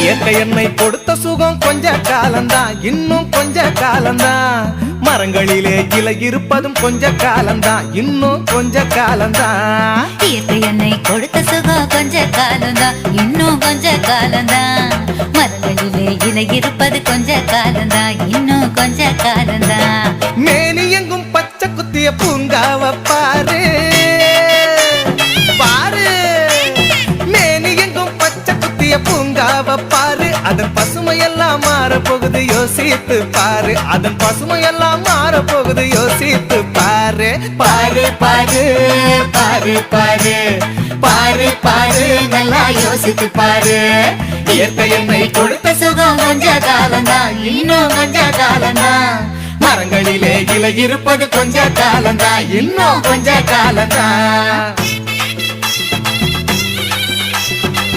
இயற்கை என்னை கொடுத்த சுகம் கொஞ்ச காலம்தான், இன்னும் கொஞ்ச காலம்தான். மரங்களிலே இலை இருப்பதும் கொஞ்ச காலம்தான், இன்னும் கொஞ்ச காலம்தான். இயற்கை என்னை கொடுத்த சுகம் கொஞ்ச காலம்தான், இன்னும் கொஞ்ச காலம்தான். மரங்களிலே இலை இருப்பது கொஞ்ச காலம்தான், இன்னும் கொஞ்ச காலம்தான். மேனி எங்கும் பச்சை குத்திய பூங்காவ பாரு பாரு, மேனி எங்கும் பச்சை குத்திய பூங்காவ பாரு. அதன் பசுமையெல்லாம் மாற போகுது யோசித்து பாரு, அதன் பசுமையெல்லாம் மாற போகுது யோசித்து பாரு. பாரு பாரு பாரு பாரு பாரு பாரு, நல்லா யோசித்து பாரு. இயற்கை என்னை கொடுத்த சுகம் கொஞ்ச காலம்தான், இன்னும் கொஞ்ச காலம்தான். மரங்களிலே இலை இருப்பது கொஞ்ச காலம்தான், இன்னும் கொஞ்ச காலம்தான்.